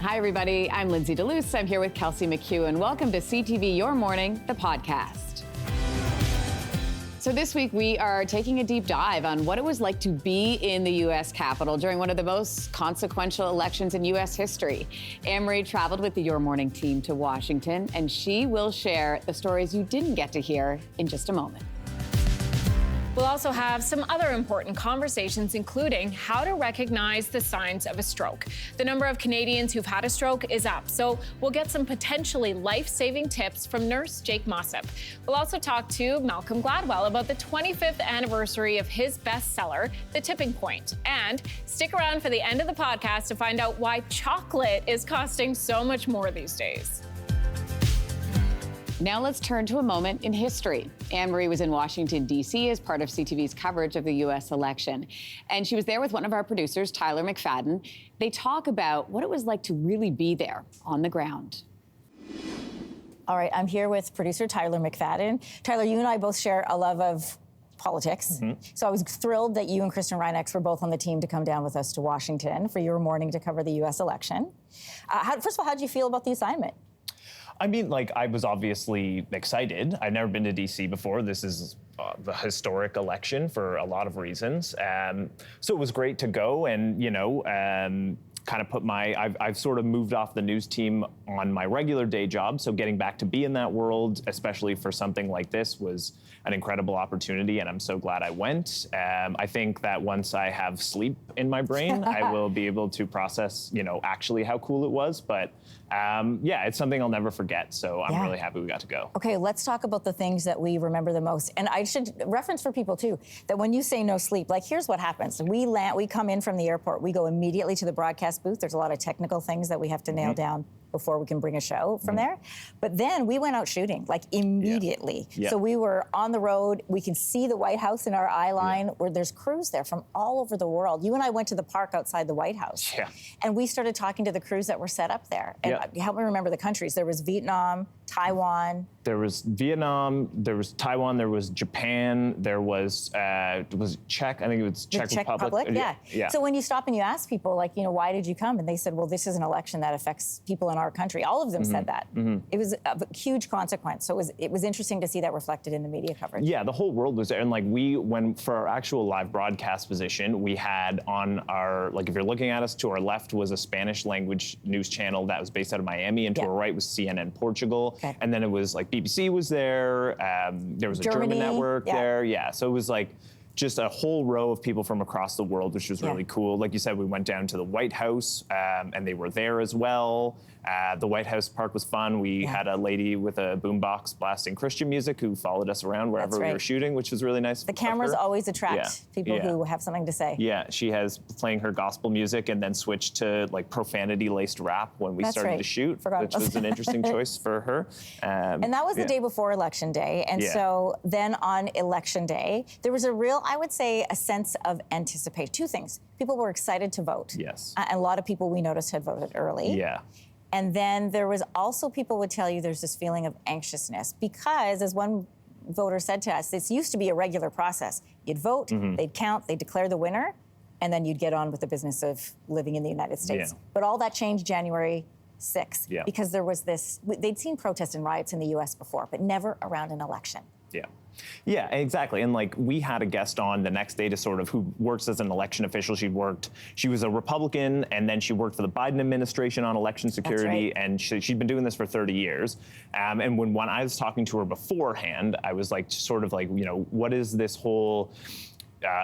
Hi, everybody. I'm Lindsey Deluce. I'm here with Kelsey McEwen. Welcome to CTV Your Morning, the podcast. So this week, we are taking a deep dive on what it was like to be in the U.S. Capitol during one of the most consequential elections in U.S. history. Anne-Marie traveled with the Your Morning team to Washington, and she will share the stories you didn't get to hear in just a moment. We'll also have some other important conversations, including how to recognize the signs of a stroke. The number of Canadians who've had a stroke is up, so we'll get some potentially life-saving tips from nurse Jake Mossop. We'll also talk to Malcolm Gladwell about the 25th anniversary of his bestseller, The Tipping Point. And stick around for the end of the podcast to find out why chocolate is costing so much more these days. Now let's turn to a moment in history. Anne-Marie was in Washington, D.C. as part of CTV's coverage of the U.S. election. And she was there with one of our producers, Tyler McFadden. They talk about what it was like to really be there on the ground. All right, I'm here with producer Tyler McFadden. Tyler, you and I both share a love of politics. So I was thrilled that you and Kristen Reinex were both on the team to come down with us to Washington for Your Morning to cover the U.S. election. First of all, how did you feel about the assignment? I mean, I was obviously excited. I've never been to D.C. before. This is the historic election for a lot of reasons. So it was great to go and, kind of put I've sort of moved off the news team on my regular day job. So getting back to be in that world, especially for something like this, was an incredible opportunity. And I'm so glad I went. I think that once I have sleep in my brain, I will be able to process, actually how cool it was. But it's something I'll never forget. So I'm really happy we got to go. Okay, let's talk about the things that we remember the most. And I should reference for people too, that when you say no sleep, here's what happens. We come in from the airport, we go immediately to the broadcast booth. There's a lot of technical things that we have to nail down before we can bring a show from there. But then we went out shooting, immediately. Yeah. So we were on the road. We can see the White House in our eye line where there's crews there from all over the world. You and I went to the park outside the White House. Yeah. And we started talking to the crews that were set up there. And help me remember the countries. There was Vietnam, Taiwan. There was Vietnam, there was Taiwan, there was Japan, there was Czech, I think it was Czech Republic. Yeah. So when you stop and you ask people, why did you come? And they said, well, this is an election that affects people in our country. All of them said that. It was a huge consequence. So it was interesting to see that reflected in the media coverage. Yeah, the whole world was there. And when for our actual live broadcast position, we had on our, if you're looking at us, to our left was a Spanish language news channel that was based out of Miami, and to our right was CNN Portugal. Okay. And then it was BBC was there. There was a German network there. Yeah. So it was just a whole row of people from across the world, which was really cool. Like you said, we went down to the White House, and they were there as well. The White House park was fun. We had a lady with a boombox blasting Christian music who followed us around wherever we were shooting, which was really nice. The cameras always attract people who have something to say. Yeah, she has playing her gospel music and then switched to profanity-laced rap when we started to shoot, which was an interesting choice for her. And that was the day before Election Day. And so then on Election Day, there was I would say, a sense of anticipation. Two things. People were excited to vote. Yes. And a lot of people we noticed had voted early. Yeah. And then there was also, people would tell you there's this feeling of anxiousness because, as one voter said to us, this used to be a regular process. You'd vote, they'd count, they'd declare the winner, and then you'd get on with the business of living in the United States. Yeah. But all that changed January 6th because there was they'd seen protests and riots in the U.S. before, but never around an election. Yeah. Yeah, exactly. And we had a guest on the next day who works as an election official. She was a Republican, and then she worked for the Biden administration on election security. And she'd been doing this for 30 years. And when I was talking to her beforehand, I was what is this whole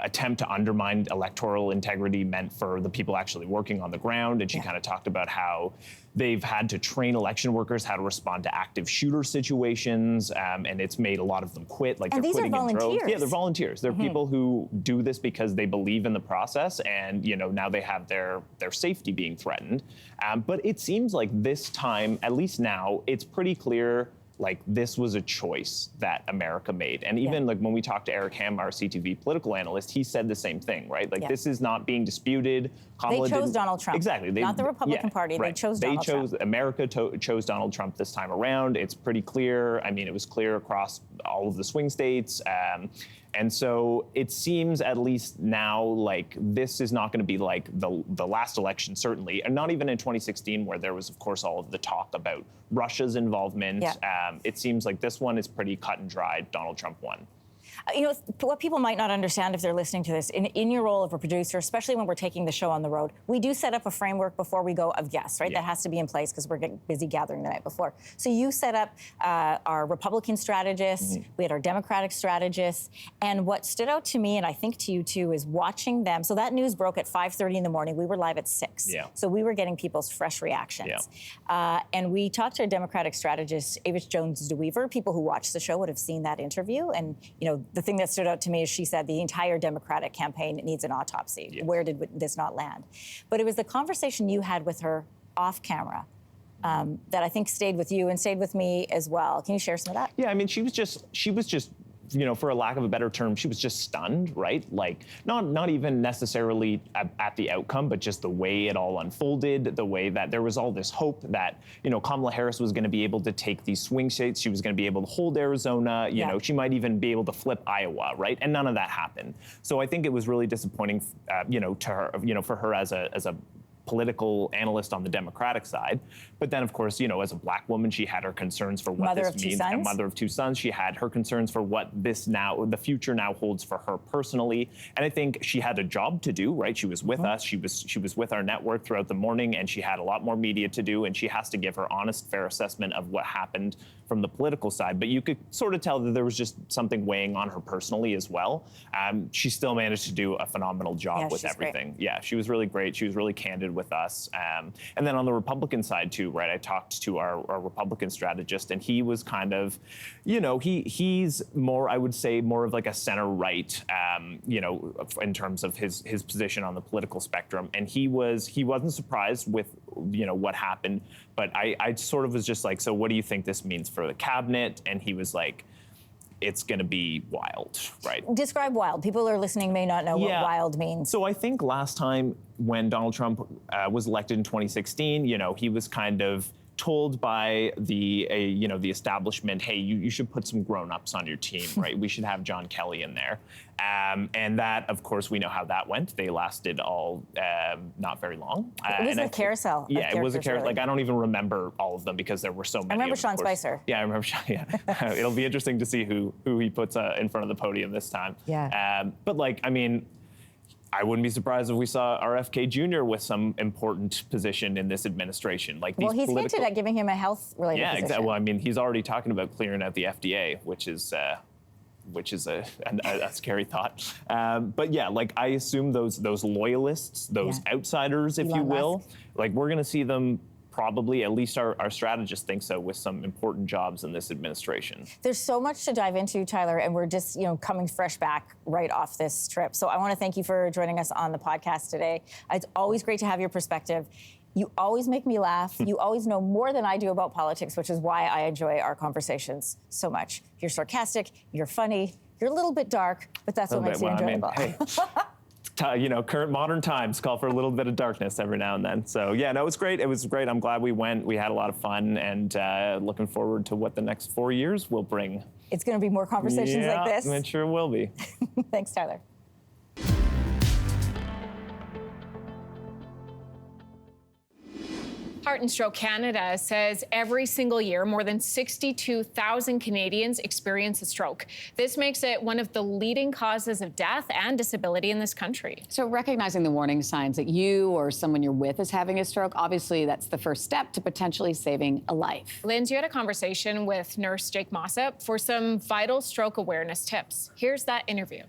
attempt to undermine electoral integrity meant for the people actually working on the ground? And she kind of talked about how they've had to train election workers how to respond to active shooter situations, and it's made a lot of them quit. And these are volunteers. Yeah, they're volunteers. They're people who do this because they believe in the process, and now they have their safety being threatened. But it seems like this time, at least now, it's pretty clear this was a choice that America made. And even when we talked to Eric Ham, our CTV political analyst, he said the same thing, right? This is not being disputed. Kamala they chose Donald Trump. Exactly. Not the Republican Party. Right. They chose Donald Trump. America chose Donald Trump this time around. It's pretty clear. I mean, it was clear across all of the swing states. And so it seems, at least now, like this is not going to be like the last election, certainly, and not even in 2016, where there was, of course, all of the talk about Russia's involvement. Yeah. It seems like this one is pretty cut and dry. Donald Trump won. You know, what people might not understand if they're listening to this, in your role of a producer, especially when we're taking the show on the road, we do set up a framework before we go of guests, right? Yeah. That has to be in place because we're getting busy gathering the night before. So you set up our Republican strategists, we had our Democratic strategists, and what stood out to me, and I think to you too, is watching them. So that news broke at 5:30 in the morning. We were live at 6. Yeah. So we were getting people's fresh reactions. Yeah. And we talked to our Democratic strategist, Avis Jones-DeWeaver. People who watched the show would have seen that interview. And, you know, the thing that stood out to me is she said the entire Democratic campaign needs an autopsy. Yes. Where did this not land? But it was the conversation you had with her off camera that I think stayed with you and stayed with me as well. Can you share some of that? Yeah, I mean, she was just, you know, for a lack of a better term, she was just stunned, right? Like, not even necessarily at the outcome, but just the way it all unfolded, the way that there was all this hope that, you know, Kamala Harris was going to be able to take these swing states, she was going to be able to hold Arizona, you know, she might even be able to flip Iowa, right? And none of that happened. So I think it was really disappointing, you know, to her, you know, for her as a political analyst on the Democratic side. But then, of course, you know, as a Black woman, she had her concerns for what this means. A mother of 2 sons. She had her concerns for what the future now holds for her personally. And I think she had a job to do, right? She was with us. She was with our network throughout the morning, and she had a lot more media to do, and she has to give her honest, fair assessment of what happened from the political side. But you could sort of tell that there was just something weighing on her personally as well. She still managed to do a phenomenal job with everything. Great. Yeah, she was really great. She was really candid with us. And then on the Republican side too, right, I talked to our Republican strategist, and he was kind of, you know, he's more, I would say, more of like a center-right, you know, in terms of his position on the political spectrum. And he wasn't surprised with, you know, what happened, but I sort of was just like, so what do you think this means for the cabinet? And he was like, it's going to be wild, right? Describe wild. People who are listening may not know what wild means. So I think last time when Donald Trump was elected in 2016, you know, he was kind of told by the establishment, hey, you should put some grown-ups on your team, right? We should have John Kelly in there. And that, of course, we know how that went. They lasted all not very long. It was a carousel. Yeah, it was a carousel. Really. Like, I don't even remember all of them because there were so many. I remember Sean Spicer. Yeah, I remember Sean. Yeah, it'll be interesting to see who he puts in front of the podium this time. Yeah. But like, I mean, I wouldn't be surprised if we saw RFK Jr. with some important position in this administration. Like, well, he's hinted at giving him a health-related position. Exactly. Well, I mean, he's already talking about clearing out the FDA, which is a scary thought. But yeah, like, I assume those loyalists, those outsiders, if you will, like, we're going to see them. Probably, at least our strategists think so, with some important jobs in this administration. There's so much to dive into, Tyler, and we're just, you know, coming fresh back right off this trip. So I want to thank you for joining us on the podcast today. It's always great to have your perspective. You always make me laugh. You always know more than I do about politics, which is why I enjoy our conversations so much. You're sarcastic, you're funny, you're a little bit dark, but that's what makes you enjoyable. I mean, hey. You know, current modern times call for a little bit of darkness every now and then. So yeah, no, it was great. It was great. I'm glad we went. We had a lot of fun, and looking forward to what the next 4 years will bring. It's going to be more conversations like this. It sure will be. Thanks, Tyler. Heart and Stroke Canada says every single year, more than 62,000 Canadians experience a stroke. This makes it one of the leading causes of death and disability in this country. So recognizing the warning signs that you or someone you're with is having a stroke, obviously that's the first step to potentially saving a life. Lindsey, you had a conversation with nurse Jake Mossop for some vital stroke awareness tips. Here's that interview.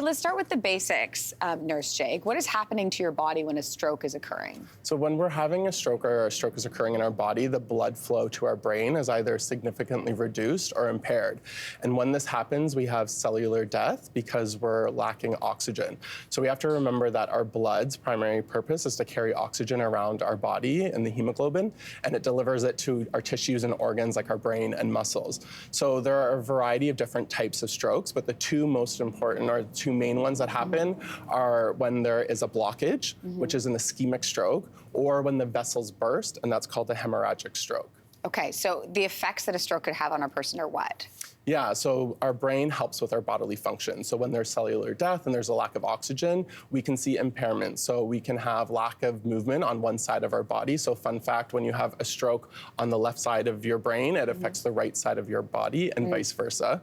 Let's start with the basics, Nurse Jake. What is happening to your body when a stroke is occurring? So when we're having a stroke or a stroke is occurring in our body, the blood flow to our brain is either significantly reduced or impaired. And when this happens, we have cellular death because we're lacking oxygen. So we have to remember that our blood's primary purpose is to carry oxygen around our body in the hemoglobin, and it delivers it to our tissues and organs like our brain and muscles. So there are a variety of different types of strokes, but the two most important are two main ones that happen are when there is a blockage, which is an ischemic stroke, or when the vessels burst, and that's called a hemorrhagic stroke. Okay, so the effects that a stroke could have on a person are what? Yeah, so our brain helps with our bodily function. So when there's cellular death and there's a lack of oxygen, we can see impairment. So we can have lack of movement on one side of our body. So fun fact, when you have a stroke on the left side of your brain, it affects the right side of your body and vice versa.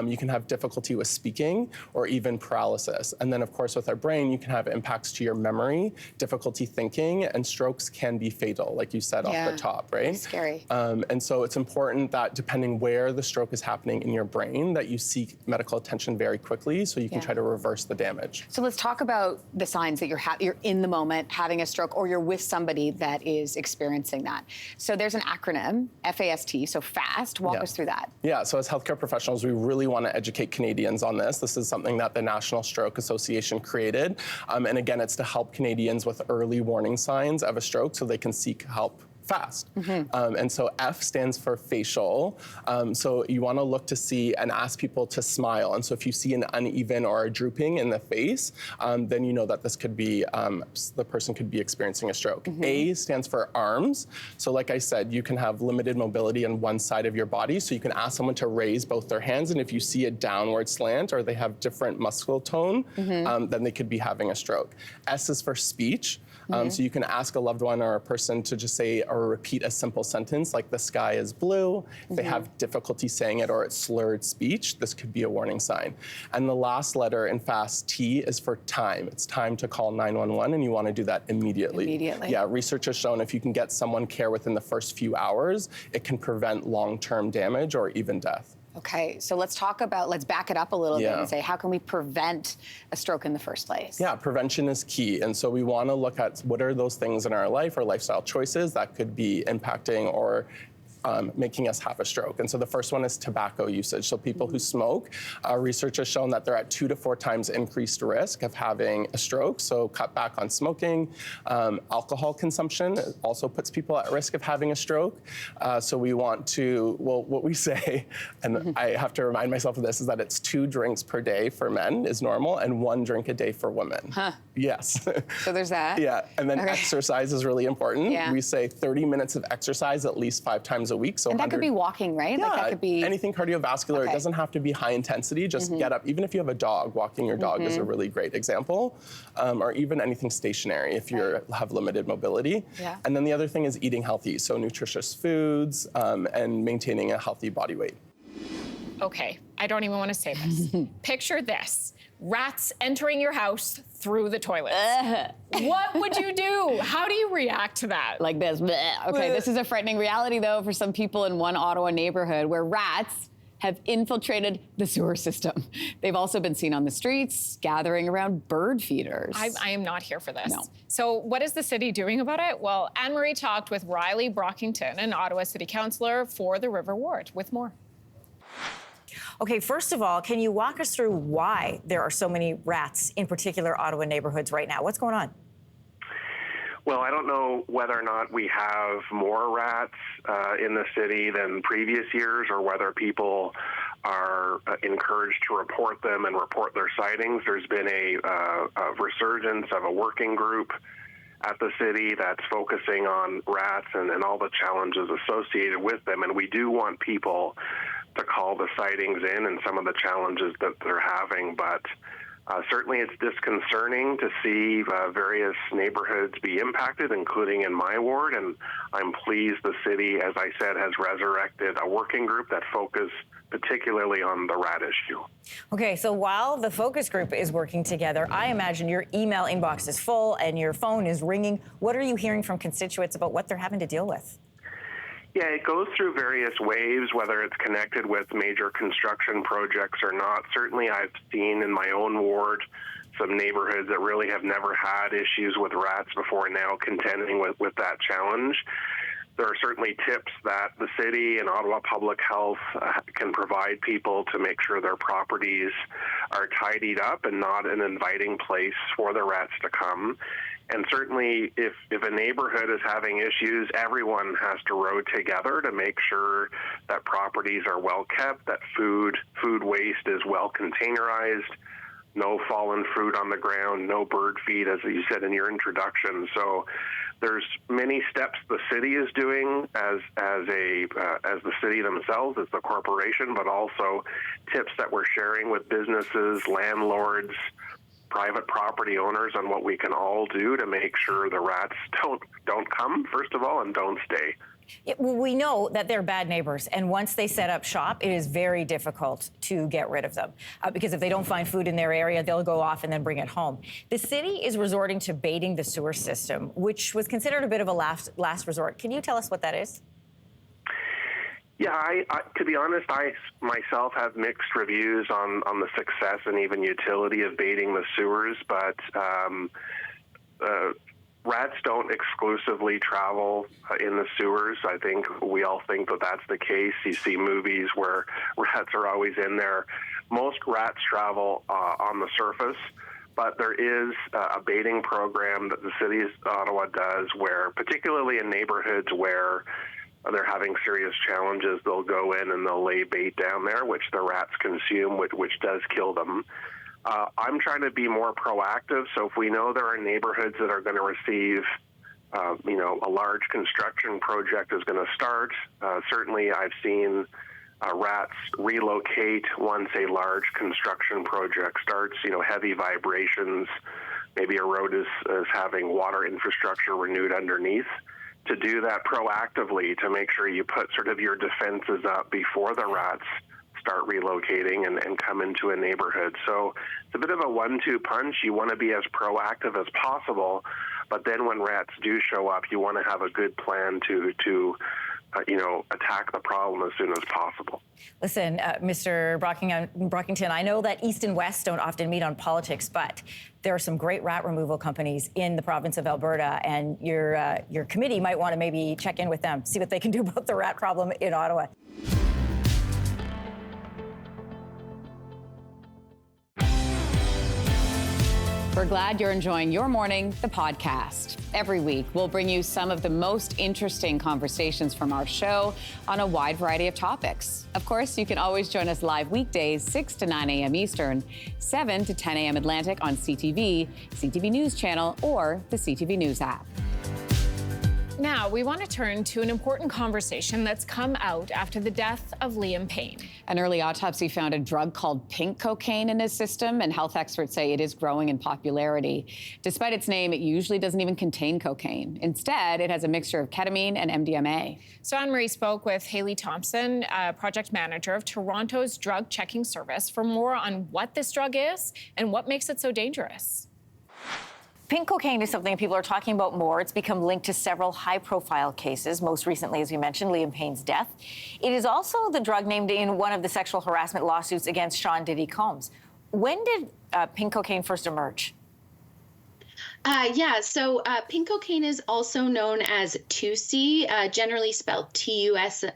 You can have difficulty with speaking or even paralysis. And then of course with our brain, you can have impacts to your memory, difficulty thinking, and strokes can be fatal, like you said off the top, right? It's scary. And so it's important that depending where the stroke is happening in your brain, that you seek medical attention very quickly so you can try to reverse the damage. So let's talk about the signs that you're in the moment having a stroke or you're with somebody that is experiencing that. So there's an acronym, FAST, so FAST. Walk us through that. Yeah, so as healthcare professionals, we really want to educate Canadians on this. This is something that the National Stroke Association created. And again, it's to help Canadians with early warning signs of a stroke so they can seek help fast. And so F stands for facial. So you want to look to see and ask people to smile. And so if you see an uneven or a drooping in the face, then you know that this could be, the person could be experiencing a stroke. A stands for arms. So like I said, you can have limited mobility on one side of your body. So you can ask someone to raise both their hands. And if you see a downward slant or they have different muscle tone, then they could be having a stroke. S is for speech. So you can ask a loved one or a person to just say or repeat a simple sentence like the sky is blue. If they have difficulty saying it or it's slurred speech, this could be a warning sign. And the last letter in FAST, T, is for time. It's time to call 911 and you want to do that immediately. Yeah, research has shown if you can get someone care within the first few hours, it can prevent long-term damage or even death. Okay, so let's back it up a little bit and say, how can we prevent a stroke in the first place? Yeah, prevention is key. And so we want to look at what are those things in our life or lifestyle choices that could be impacting or making us have a stroke. And so the first one is tobacco usage. So people who smoke, research has shown that they're at 2 to 4 times increased risk of having a stroke. So cut back on smoking. Alcohol consumption also puts people at risk of having a stroke. So we want to, well, what we say, and I have to remind myself of this, is that it's 2 drinks per day for men is normal and 1 drink a day for women. Yes. So there's that. Yeah, and then exercise is really important. We say 30 minutes of exercise at least 5 times a week. So and that could be walking, right? Yeah, like that could be anything cardiovascular. It doesn't have to be high intensity. Just get up. Even if you have a dog, walking your dog is a really great example. Or even anything stationary if you have limited mobility. And then the other thing is eating healthy. So nutritious foods and maintaining a healthy body weight. Okay, I don't even want to say this. Picture this. Rats entering your house through the toilet. What would you do? How do you react to that? Like this. Okay, this is a frightening reality, though, for some people in one Ottawa neighborhood where rats have infiltrated the sewer system. They've also been seen on the streets, gathering around bird feeders. I am not here for this. No. So what is the city doing about it? Well, Anne-Marie talked with Riley Brockington, an Ottawa City Councillor for the River Ward, with more. Okay, first of all, can you walk us through why there are so many rats in particular Ottawa neighborhoods right now? What's going on? Well, I don't know whether or not we have more rats in the city than previous years or whether people are encouraged to report them and report their sightings. There's been a resurgence of a working group at the city that's focusing on rats and all the challenges associated with them. And we do want people to call the sightings in and some of the challenges that they're having. But certainly it's disconcerting to see various neighborhoods be impacted, including in my ward. And I'm pleased the city, as I said, has resurrected a working group that focused particularly on the rat issue. Okay, so while the focus group is working together, I imagine your email inbox is full and your phone is ringing. What are you hearing from constituents about what they're having to deal with? Yeah, it goes through various waves, whether it's connected with major construction projects or not. Certainly I've seen in my own ward some neighborhoods that really have never had issues with rats before now contending with that challenge. There are certainly tips that the city and Ottawa Public Health can provide people to make sure their properties are tidied up and not an inviting place for the rats to come. And certainly if a neighborhood is having issues, everyone has to row together to make sure that properties are well kept, that food waste is well containerized, no fallen fruit on the ground, no bird feed, as you said in your introduction. So there's many steps the city is doing as the city themselves, as the corporation, but also tips that we're sharing with businesses, landlords, private property owners on what we can all do to make sure the rats don't come, first of all, and don't stay. We know that they're bad neighbors, and once they set up shop, it is very difficult to get rid of them because if they don't find food in their area, they'll go off and then bring it home. The city is resorting to baiting the sewer system, which was considered a bit of a last resort. Can you tell us what that is? Yeah, I to be honest, I myself have mixed reviews on the success and even utility of baiting the sewers, but rats don't exclusively travel in the sewers. I think we all think that that's the case. You see movies where rats are always in there. Most rats travel on the surface, but there is a baiting program that the city of Ottawa does where, particularly in neighborhoods where they're having serious challenges, they'll go in and they'll lay bait down there, which the rats consume, which does kill them. I'm trying to be more proactive. So if we know there are neighborhoods that are going to receive, a large construction project is going to start, certainly I've seen rats relocate once a large construction project starts, heavy vibrations, maybe a road is having water infrastructure renewed underneath. To do that proactively, to make sure you put sort of your defenses up before the rats start relocating and come into a neighborhood. So it's a bit of a 1-2 punch. You want to be as proactive as possible, but then when rats do show up, you want to have a good plan to attack the problem as soon as possible. Listen, Mr. Brockington, I know that East and West don't often meet on politics, but there are some great rat removal companies in the province of Alberta, and your committee might want to maybe check in with them, see what they can do about the rat problem in Ottawa. We're glad you're enjoying Your Morning, the podcast. Every week, we'll bring you some of the most interesting conversations from our show on a wide variety of topics. Of course, you can always join us live weekdays, 6 to 9 a.m. Eastern, 7 to 10 a.m. Atlantic on CTV, CTV News Channel, or the CTV News app. Now, we want to turn to an important conversation that's come out after the death of Liam Payne. An early autopsy found a drug called pink cocaine in his system, and health experts say it is growing in popularity. Despite its name, it usually doesn't even contain cocaine. Instead, it has a mixture of ketamine and MDMA. So Anne-Marie spoke with Haley Thompson, project manager of Toronto's drug checking service, for more on what this drug is and what makes it so dangerous. Pink cocaine is something people are talking about more. It's become linked to several high-profile cases, most recently, as we mentioned, Liam Payne's death. It is also the drug named in one of the sexual harassment lawsuits against Sean Diddy Combs. When did pink cocaine first emerge? So pink cocaine is also known as 2C, generally spelled TUSI,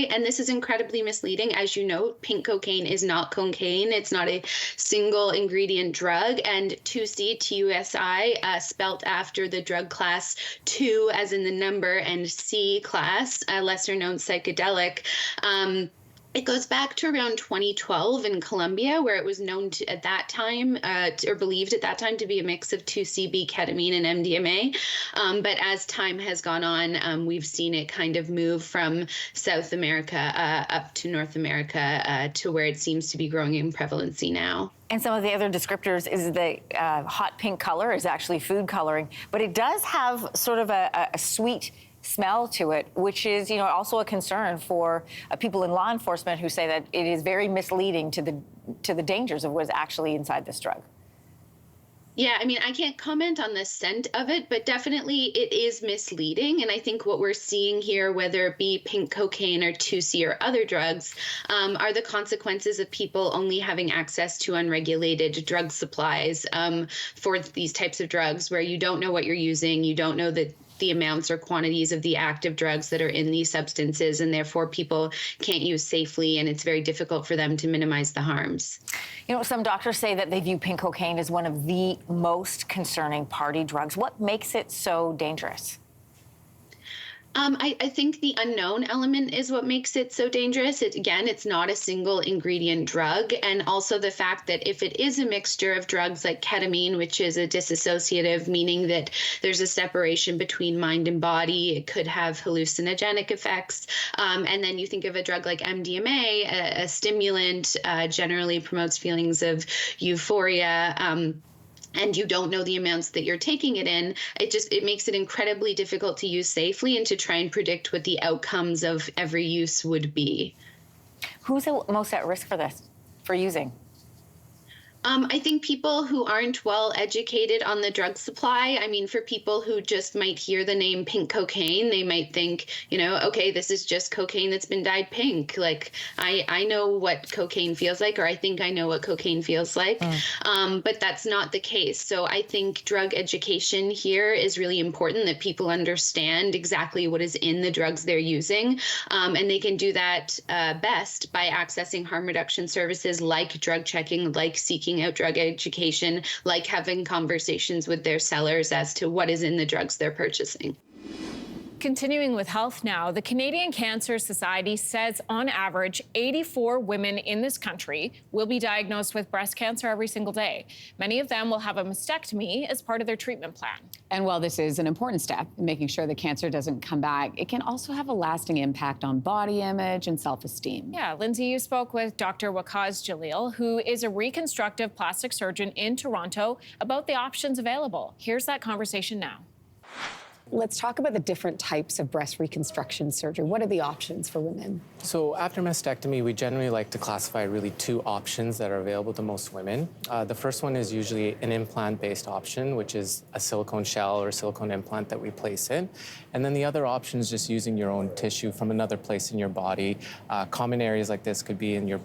and this is incredibly misleading. As you note, pink cocaine is not cocaine. It's not a single ingredient drug, and 2C, TUSI, spelt after the drug class 2, as in the number, and C class, a lesser-known psychedelic. It goes back to around 2012 in Colombia, where it was known to, at that time, or believed at that time, to be a mix of 2CB, ketamine, and MDMA. But as time has gone on, we've seen it kind of move from South America up to North America to where it seems to be growing in prevalency now. And some of the other descriptors is the hot pink color is actually food coloring, but it does have sort of a sweet smell to it, which is, also a concern for people in law enforcement who say that it is very misleading to the dangers of what's actually inside this drug. Yeah, I mean, I can't comment on the scent of it, but definitely it is misleading. And I think what we're seeing here, whether it be pink cocaine or 2C or other drugs, are the consequences of people only having access to unregulated drug supplies for these types of drugs, where you don't know what you're using, you don't know the amounts or quantities of the active drugs that are in these substances, and therefore people can't use safely, and it's very difficult for them to minimize the harms. Some doctors say that they view pink cocaine as one of the most concerning party drugs. What makes it so dangerous? I think the unknown element is what makes it so dangerous. It's not a single ingredient drug. And also the fact that if it is a mixture of drugs like ketamine, which is a dissociative, meaning that there's a separation between mind and body, it could have hallucinogenic effects. And then you think of a drug like MDMA, a stimulant, generally promotes feelings of euphoria. And you don't know the amounts that you're taking it in, it makes it incredibly difficult to use safely and to try and predict what the outcomes of every use would be. Who's most at risk for this, for using? I think people who aren't well educated on the drug supply. I mean, for people who just might hear the name pink cocaine, they might think, okay, this is just cocaine that's been dyed pink. Like, I know what cocaine feels like, or I think I know what cocaine feels like. But that's not the case. So I think drug education here is really important, that people understand exactly what is in the drugs they're using. And they can do that best by accessing harm reduction services like drug checking, like seeking out drug education, like having conversations with their sellers as to what is in the drugs they're purchasing. Continuing with health now, the Canadian Cancer Society says on average, 84 women in this country will be diagnosed with breast cancer every single day. Many of them will have a mastectomy as part of their treatment plan. And while this is an important step in making sure the cancer doesn't come back, it can also have a lasting impact on body image and self-esteem. Yeah, Lindsay, you spoke with Dr. Wakaz Jalil, who is a reconstructive plastic surgeon in Toronto, about the options available. Here's that conversation now. Let's talk about the different types of breast reconstruction surgery. What are the options for women? So after mastectomy, we generally like to classify really two options that are available to most women. The first one is usually an implant-based option, which is a silicone shell or silicone implant that we place in. And then the other option is just using your own tissue from another place in your body. Common areas like this could be in your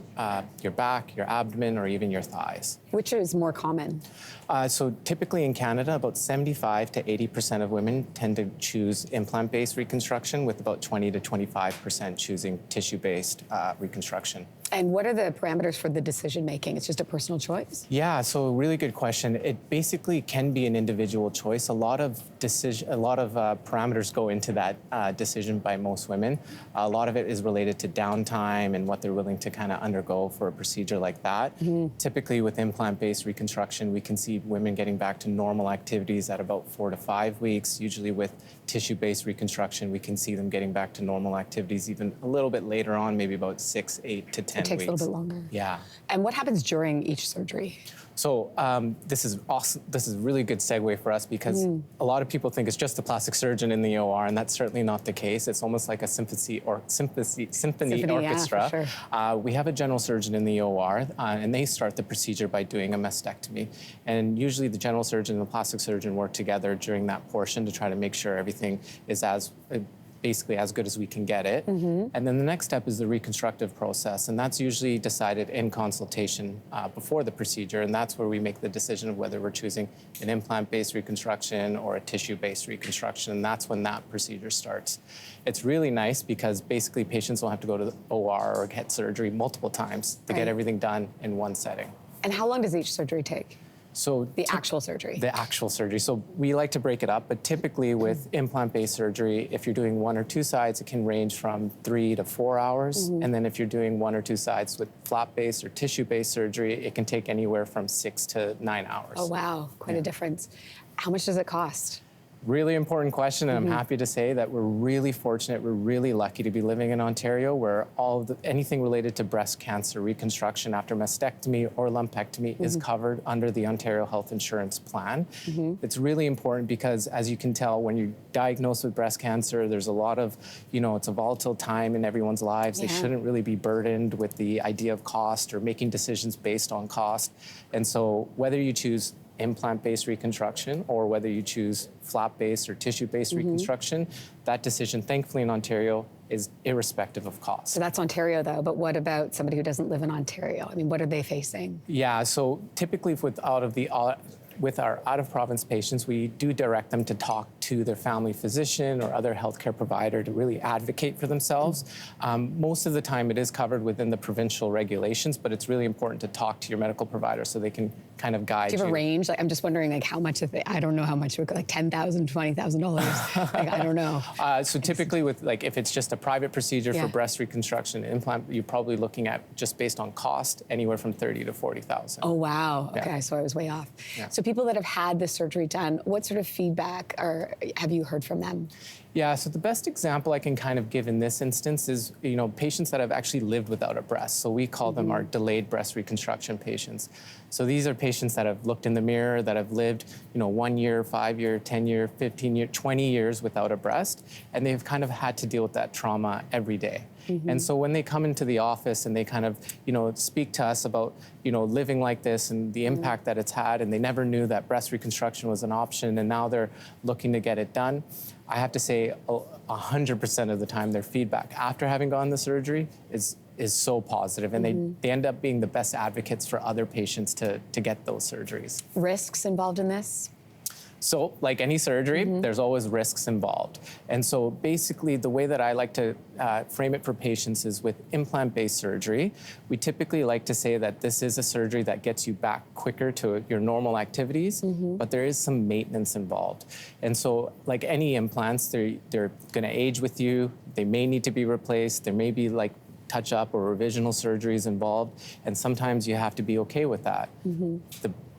back, your abdomen, or even your thighs. Which is more common? So typically in Canada, about 75 to 80% of women tend to choose implant-based reconstruction, with about 20 to 25% choosing tissue-based reconstruction. And what are the parameters for the decision-making? It's just a personal choice? Yeah, so really good question. It basically can be an individual choice. A lot of parameters go into that decision by most women. A lot of it is related to downtime and what they're willing to kind of undergo for a procedure like that. Typically with implant-based reconstruction, we can see women getting back to normal activities at about 4 to 5 weeks. Usually with tissue-based reconstruction, we can see them getting back to normal activities even a little bit later on, maybe about 6, 8 to 10 weeks. It takes a little bit longer. Yeah. And what happens during each surgery? So this is awesome. This is a really good segue for us, because a lot of people think it's just the plastic surgeon in the OR, and that's certainly not the case. It's almost like a symphony orchestra. Yeah, for sure. We have a general surgeon in the OR, and they start the procedure by doing a mastectomy. And usually the general surgeon and the plastic surgeon work together during that portion to try to make sure everything is basically as good as we can get it. And then the next step is the reconstructive process, and that's usually decided in consultation before the procedure, and that's where we make the decision of whether we're choosing an implant-based reconstruction or a tissue-based reconstruction, and that's when that procedure starts. It's really nice because basically patients don't have to go to the OR or get surgery multiple times to get everything done in one setting. And how long does each surgery take? So the actual surgery. The actual surgery. So we like to break it up, but typically with implant-based surgery, if you're doing 1 or 2 sides, it can range from 3 to 4 hours. And then if you're doing 1 or 2 sides with flap-based or tissue-based surgery, it can take anywhere from 6 to 9 hours. Oh, wow. Quite a difference. How much does it cost? Really important question, and I'm happy to say that we're really fortunate, we're really lucky to be living in Ontario, where anything related to breast cancer reconstruction after mastectomy or lumpectomy is covered under the Ontario Health Insurance Plan. It's really important because, as you can tell, when you're diagnosed with breast cancer, there's a lot of, it's a volatile time in everyone's lives. They shouldn't really be burdened with the idea of cost or making decisions based on cost. And so whether you choose implant-based reconstruction or whether you choose flap-based or tissue-based reconstruction, that decision, thankfully in Ontario, is irrespective of cost. So that's Ontario, though, but what about somebody who doesn't live in Ontario? I mean, what are they facing? Yeah, so typically with our out-of-province patients, we do direct them to talk to their family physician or other healthcare provider to really advocate for themselves. Most of the time it is covered within the provincial regulations, but it's really important to talk to your medical provider so they can kind of guide you. Do you have a range? Like, I'm just wondering, like, how much of it, I don't know how much, like $10,000, $20,000. Like, I don't know. So typically with, like, if it's just a private procedure for breast reconstruction implant, you're probably looking at, just based on cost, anywhere from $30,000 to $40,000. Oh, wow. Okay, so I was way off. Yeah. So people that have had this surgery done, what sort of feedback have you heard from them? Yeah, so the best example I can kind of give in this instance is, patients that have actually lived without a breast. So we call them our delayed breast reconstruction patients. So these are patients that have looked in the mirror, that have lived, 1 year, 5 year, 10 year, 15 year, 20 years without a breast, and they've kind of had to deal with that trauma every day. And so when they come into the office and they kind of, speak to us about, living like this and the impact that it's had, and they never knew that breast reconstruction was an option, and now they're looking to get it done, I have to say 100% of the time their feedback after having gone the surgery is so positive, and they end up being the best advocates for other patients to get those surgeries. Risks involved in this? So, like any surgery, there's always risks involved. And so basically the way that I like to frame it for patients is with implant-based surgery, we typically like to say that this is a surgery that gets you back quicker to your normal activities, but there is some maintenance involved. And so, like any implants, they're gonna age with you, they may need to be replaced, there may be like touch-up or revisional surgeries involved, and sometimes you have to be okay with that.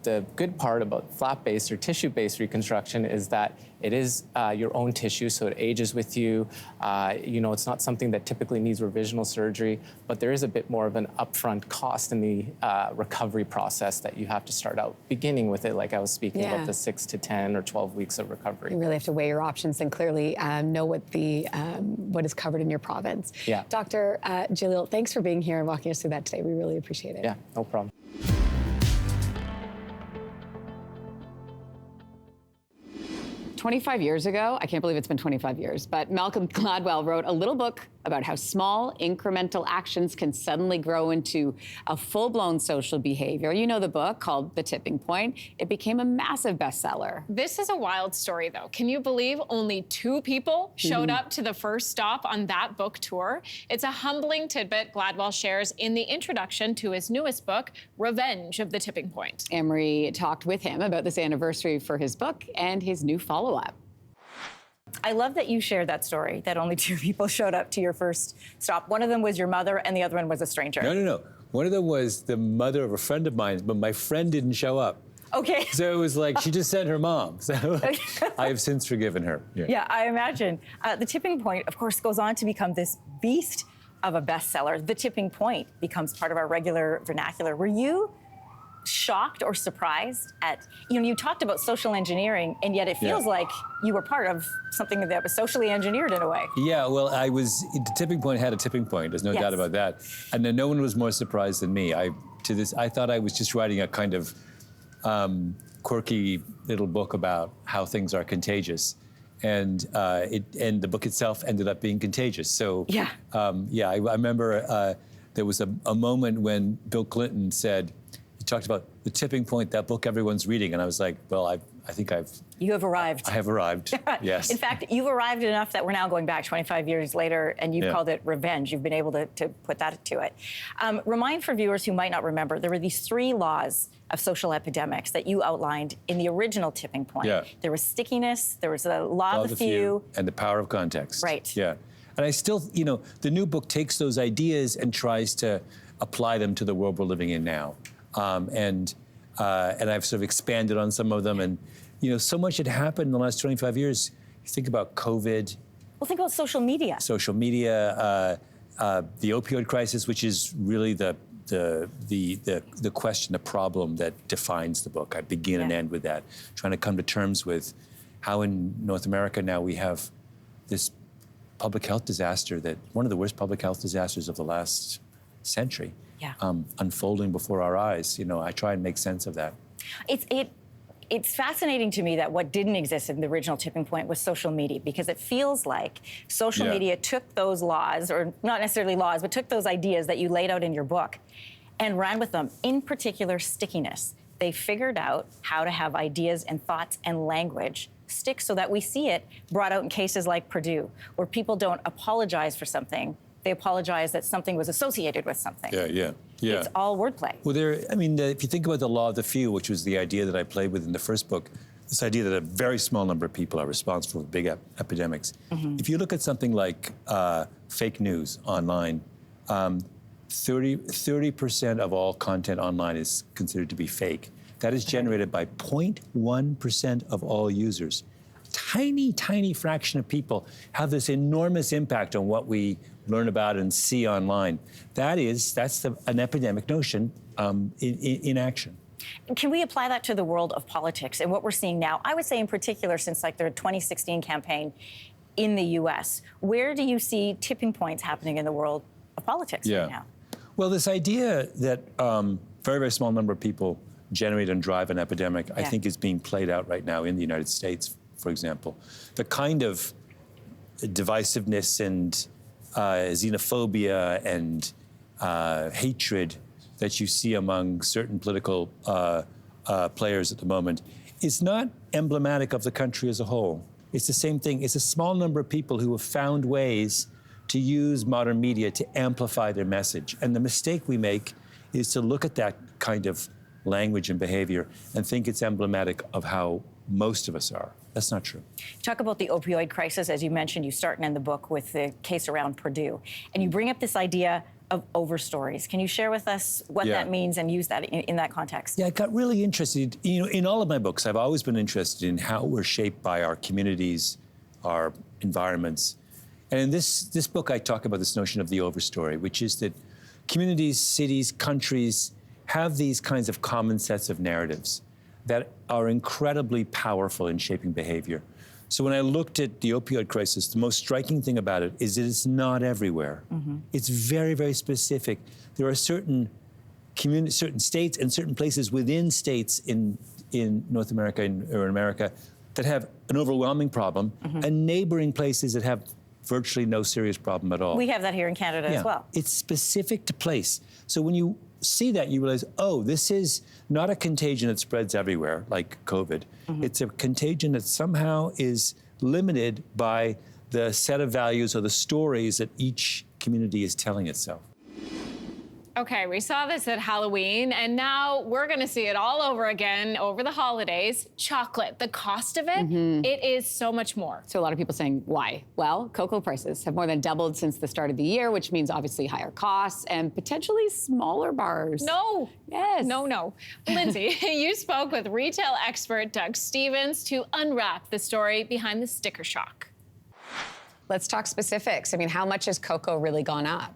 The good part about flap-based or tissue-based reconstruction is that it is your own tissue, so it ages with you. It's not something that typically needs revisional surgery, but there is a bit more of an upfront cost in the recovery process that you have to start out beginning with it, like I was speaking about the 6 to 10 or 12 weeks of recovery. You really have to weigh your options and clearly know what is covered in your province. Yeah. Dr. Jalil, thanks for being here and walking us through that today. We really appreciate it. Yeah, no problem. 25 years ago, I can't believe it's been 25 years, but Malcolm Gladwell wrote a little book about how small incremental actions can suddenly grow into a full-blown social behavior. You know the book called The Tipping Point. It became a massive bestseller. This is a wild story, though. Can you believe only 2 people showed up to the first stop on that book tour? It's a humbling tidbit Gladwell shares in the introduction to his newest book, Revenge of the Tipping Point. Anne-Marie talked with him about this anniversary for his book and his new follow-up. I love that you shared that story, that only 2 people showed up to your first stop. One of them was your mother and the other one was a stranger. No. One of them was the mother of a friend of mine, but my friend didn't show up. Okay. So it was like she just sent her mom. So I have since forgiven her. Yeah, I imagine. The Tipping Point, of course, goes on to become this beast of a bestseller. The Tipping Point becomes part of our regular vernacular. Were you shocked or surprised at, you talked about social engineering, and yet it feels like you were part of something that was socially engineered in a way. Yeah, well, the Tipping Point had a tipping point, there's no doubt about that. And then no one was more surprised than me. I thought I was just writing a kind of quirky little book about how things are contagious. And the book itself ended up being contagious. So I remember there was a moment when Bill Clinton said, he talked about The Tipping Point, that book everyone's reading. And I was like, well, I think You have arrived. I have arrived, yes. In fact, you've arrived enough that we're now going back 25 years later, and you've called it Revenge. You've been able to put that to it. Remind for viewers who might not remember, there were these 3 laws of social epidemics that you outlined in the original Tipping Point. Yeah. There was stickiness, there was the law of the few. And the power of context. Right. Yeah. And I still, the new book takes those ideas and tries to apply them to the world we're living in now. And I've sort of expanded on some of them. And, so much had happened in the last 25 years. You think about COVID. Well, think about social media. Social media, the opioid crisis, which is really the question, the problem that defines the book. I begin and end with that, trying to come to terms with how in North America now we have this public health disaster, one of the worst public health disasters of the last century. Unfolding before our eyes. I try and make sense of that. It's fascinating to me that what didn't exist in the original Tipping Point was social media, because it feels like social media took those laws, or not necessarily laws, but took those ideas that you laid out in your book and ran with them, in particular stickiness. They figured out how to have ideas and thoughts and language stick so that we see it brought out in cases like Purdue, where people don't apologize for something. They apologize that something was associated with something. Yeah. It's all wordplay. Well, if you think about the law of the few, which was the idea that I played with in the first book, this idea that a very small number of people are responsible for big epidemics. If you look at something like fake news online, 30% of all content online is considered to be fake. That is generated by 0.1% of all users. Tiny fraction of people have this enormous impact on what we learn about and see online. That's an epidemic notion in action. Can we apply that to the world of politics and what we're seeing now? I would say in particular, since like the 2016 campaign in the US, where do you see tipping points happening in the world of politics right now? Well, this idea that very small number of people generate and drive an epidemic, I think is being played out right now in the United States, for example. The kind of divisiveness and xenophobia and hatred that you see among certain political players at the moment is not emblematic of the country as a whole. It's the same thing. It's a small number of people who have found ways to use modern media to amplify their message. And the mistake we make is to look at that kind of language and behavior and think it's emblematic of how most of us are. That's not true. Talk about the opioid crisis. As you mentioned, you start and end the book with the case around Purdue. And you bring up this idea of overstories. Can you share with us what that means and use that in that context? Yeah, I got really interested. In all of my books, I've always been interested in how we're shaped by our communities, our environments. And in this book, I talk about this notion of the overstory, which is that communities, cities, countries have these kinds of common sets of narratives that are incredibly powerful in shaping behavior. So when I looked at the opioid crisis, the most striking thing about it is that it's not everywhere. It's very specific. There are certain states and certain places within states in North America or in America that have an overwhelming problem, and neighboring places that have virtually no serious problem at all. We have that here in Canada as well. It's specific to place. So when you see that, you realize, oh, this is not a contagion that spreads everywhere, like COVID. It's a contagion that somehow is limited by the set of values or the stories that each community is telling itself. Okay, we saw this at Halloween, and now we're going to see it all over again over the holidays. Chocolate, the cost of it, it is so much more. So a lot of people saying, why? Well, cocoa prices have more than doubled since the start of the year, which means obviously higher costs and potentially smaller bars. No. Yes. No. Lindsey, you spoke with retail expert Doug Stevens to unwrap the story behind the sticker shock. Let's talk specifics. I mean, how much has cocoa really gone up?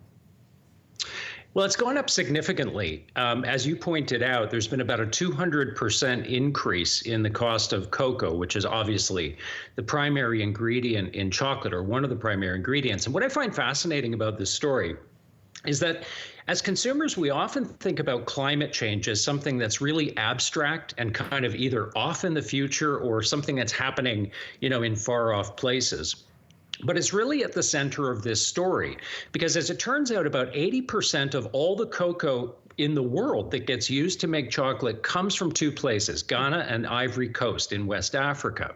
Well, it's gone up significantly. As you pointed out, there's been about a 200% increase in the cost of cocoa, which is obviously the primary ingredient in chocolate, or one of the primary ingredients. And what I find fascinating about this story is that as consumers, we often think about climate change as something that's really abstract and kind of either off in the future or something that's happening, in far off places. But it's really at the center of this story, because as it turns out, about 80% of all the cocoa in the world that gets used to make chocolate comes from two places, Ghana and Ivory Coast in West Africa.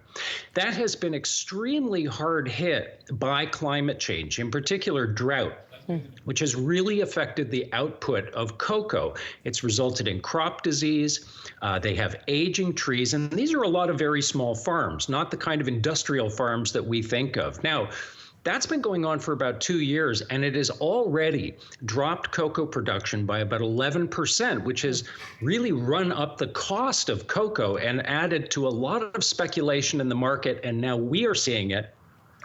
That has been extremely hard hit by climate change, in particular drought, which has really affected the output of cocoa. It's resulted in crop disease. They have aging trees, and these are a lot of very small farms, not the kind of industrial farms that we think of. Now, that's been going on for about 2 years, and it has already dropped cocoa production by about 11%, which has really run up the cost of cocoa and added to a lot of speculation in the market, and now we are seeing it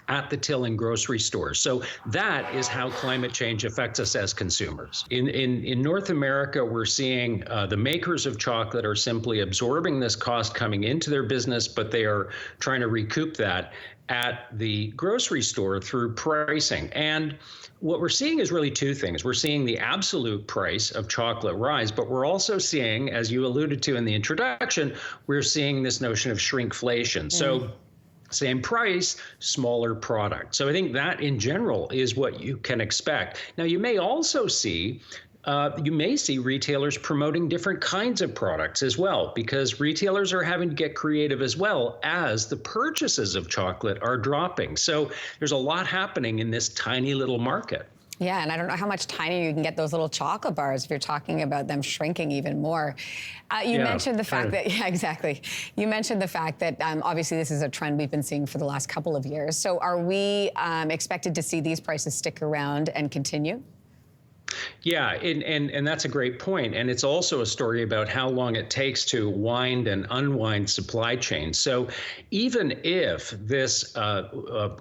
at the till in grocery stores. So that is how climate change affects us as consumers. In North America, we're seeing the makers of chocolate are simply absorbing this cost coming into their business, but they are trying to recoup that at the grocery store through pricing. And what we're seeing is really two things. We're seeing the absolute price of chocolate rise, but we're also seeing, as you alluded to in the introduction, we're seeing this notion of shrinkflation. So same price, smaller product. So I think that in general is what you can expect. Now, you may also see you may see retailers promoting different kinds of products as well, because retailers are having to get creative as well as the purchases of chocolate are dropping. So there's a lot happening in this tiny little market. Yeah, and I don't know how much tinier you can get those little chocolate bars if you're talking about them shrinking even more. You mentioned the fact that, yeah, exactly. You mentioned the fact that obviously this is a trend we've been seeing for the last couple of years. So are we expected to see these prices stick around and continue? Yeah, and that's a great point. And it's also a story about how long it takes to wind and unwind supply chains. So even if this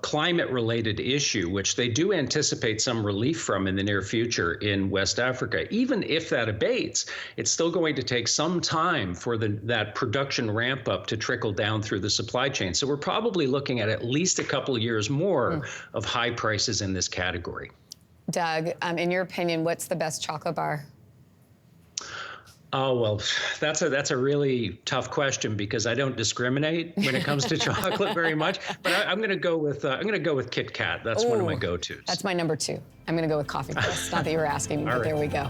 climate-related issue, which they do anticipate some relief from in the near future in West Africa, even if that abates, it's still going to take some time for that production ramp up to trickle down through the supply chain. So we're probably looking at least a couple of years more of high prices in this category. Doug, in your opinion, what's the best chocolate bar? Oh, well, that's a really tough question because I don't discriminate when it comes to chocolate very much. But I'm going to go with Kit Kat. That's one of my go-tos. That's my number 2. I'm going to go with Coffee Crisp. Not that you were asking me, but there we go.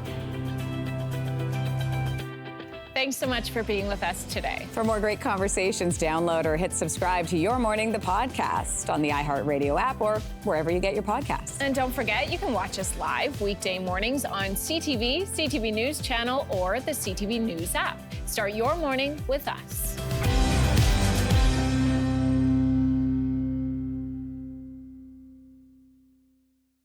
Thanks so much for being with us today. For more great conversations, download or hit subscribe to Your Morning, the podcast on the iHeartRadio app or wherever you get your podcasts. And don't forget, you can watch us live weekday mornings on CTV, CTV News Channel, or the CTV News app. Start your morning with us.